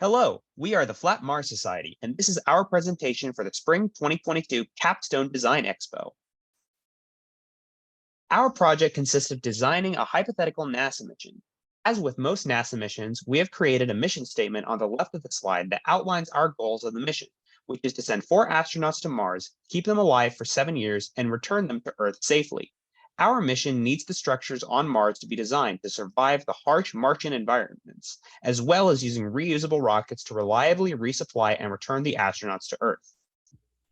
Hello, we are the Flat Mars Society, and this is our presentation for the Spring 2022 CAPSTONE Design Expo. Our project consists of designing a hypothetical NASA mission. As with most NASA missions, we have created a mission statement on the left of the slide that outlines our goals of the mission, which is to send 4 astronauts to Mars, keep them alive for 7 years, and return them to Earth safely. Our mission needs the structures on Mars to be designed to survive the harsh Martian environments, as well as using reusable rockets to reliably resupply and return the astronauts to Earth.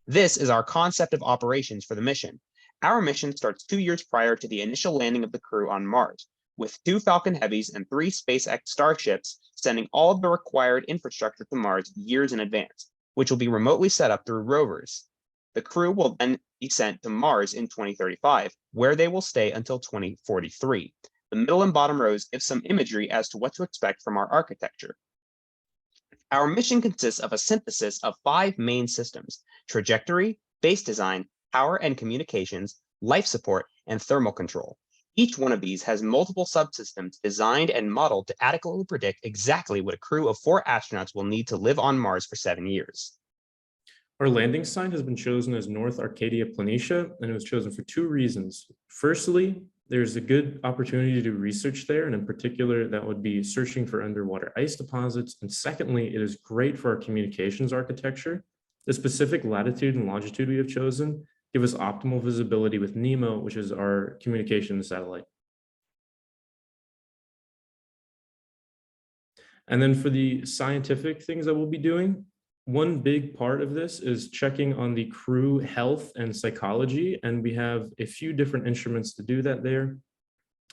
This is our concept of operations for the mission. Our mission starts 2 years prior to the initial landing of the crew on Mars, with 2 Falcon Heavies and 3 SpaceX Starships sending all of the required infrastructure to Mars years in advance, which will be remotely set up through rovers. The crew will then be sent to Mars in 2035, where they will stay until 2043. The middle and bottom rows give some imagery as to what to expect from our architecture. Our mission consists of a synthesis of 5 main systems: trajectory, base design, power and communications, life support, and thermal control. Each one of these has multiple subsystems designed and modeled to adequately predict exactly what a crew of 4 astronauts will need to live on Mars for 7 years. Our landing site has been chosen as North Arcadia Planitia, and it was chosen for 2 reasons. Firstly, there's a good opportunity to do research there, and in particular, that would be searching for underwater ice deposits. And secondly, it is great for our communications architecture. The specific latitude and longitude we have chosen give us optimal visibility with NEMO, which is our communications satellite. And then for the scientific things that we'll be doing, one big part of this is checking on the crew health and psychology, and we have a few different instruments to do that there.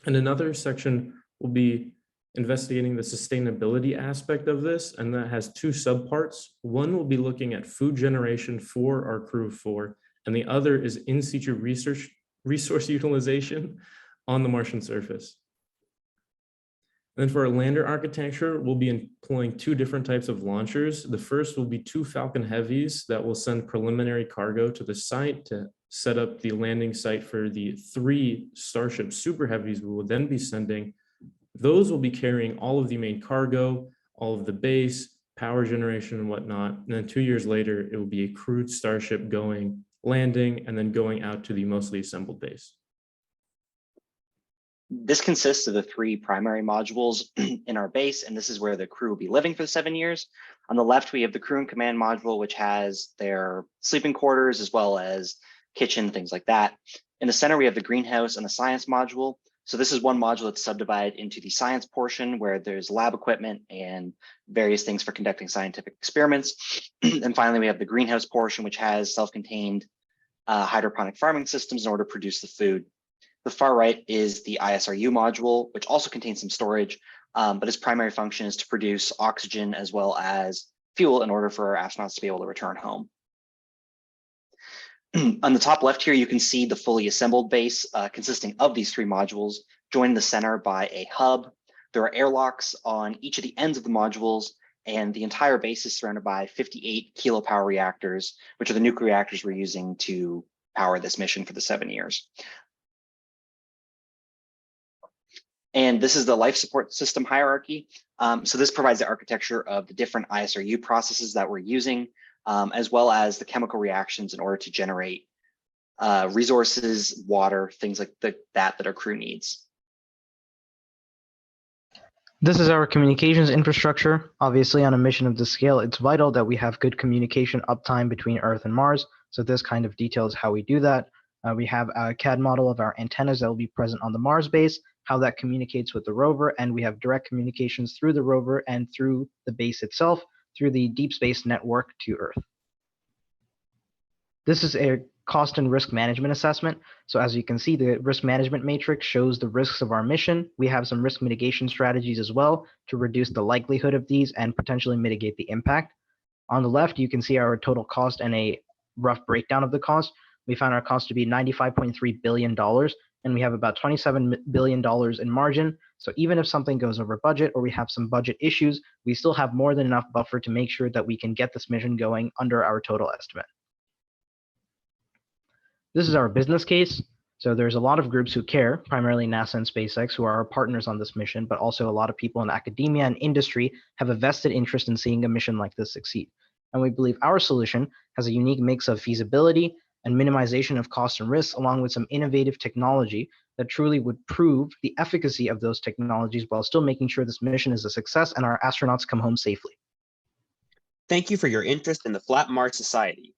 And another section will be investigating the sustainability aspect of this, and that has 2 subparts. One will be looking at food generation for our crew of 4, and the other is in situ resource utilization on the Martian surface. Then for our lander architecture, we'll be employing 2 different types of launchers. The first will be 2 Falcon Heavies that will send preliminary cargo to the site to set up the landing site for the 3 Starship Super Heavies we will then be sending. Those will be carrying all of the main cargo, all of the base, power generation and whatnot. And then 2 years later, it will be a crewed Starship going, landing, and then going out to the mostly assembled base. This consists of the 3 primary modules in our base, and this is where the crew will be living for the 7 years. On the left, we have the crew and command module, which has their sleeping quarters as well as kitchen, things like that. In the center, we have the greenhouse and the science module. So this is one module that's subdivided into the science portion, where there's lab equipment and various things for conducting scientific experiments. And finally, we have the greenhouse portion, which has self-contained hydroponic farming systems in order to produce the food. The far right is the ISRU module, which also contains some storage, but its primary function is to produce oxygen as well as fuel in order for our astronauts to be able to return home. On the top left here, you can see the fully assembled base consisting of these 3 modules, joined in the center by a hub. There are airlocks on each of the ends of the modules, and the entire base is surrounded by 58 kilopower reactors, which are the nuclear reactors we're using to power this mission for the 7 years. And this is the life support system hierarchy. So this provides the architecture of the different ISRU processes that we're using, as well as the chemical reactions in order to generate resources, water, things like that our crew needs. This is our communications infrastructure. Obviously, on a mission of this scale, it's vital that we have good communication uptime between Earth and Mars. So this kind of details how we do that. We have a CAD model of our antennas that will be present on the Mars base, how that communicates with the rover, and we have direct communications through the rover and through the base itself, through the deep space network to Earth. This is a cost and risk management assessment. So as you can see, the risk management matrix shows the risks of our mission. We have some risk mitigation strategies as well to reduce the likelihood of these and potentially mitigate the impact. On the left, you can see our total cost and a rough breakdown of the cost. We found our cost to be $95.3 billion, and we have about $27 billion in margin. So even if something goes over budget or we have some budget issues, we still have more than enough buffer to make sure that we can get this mission going under our total estimate. This is our business case. So there's a lot of groups who care, primarily NASA and SpaceX, who are our partners on this mission, but also a lot of people in academia and industry have a vested interest in seeing a mission like this succeed. And we believe our solution has a unique mix of feasibility and minimization of costs and risks, along with some innovative technology that truly would prove the efficacy of those technologies while still making sure this mission is a success and our astronauts come home safely. Thank you for your interest in the Flat March Society.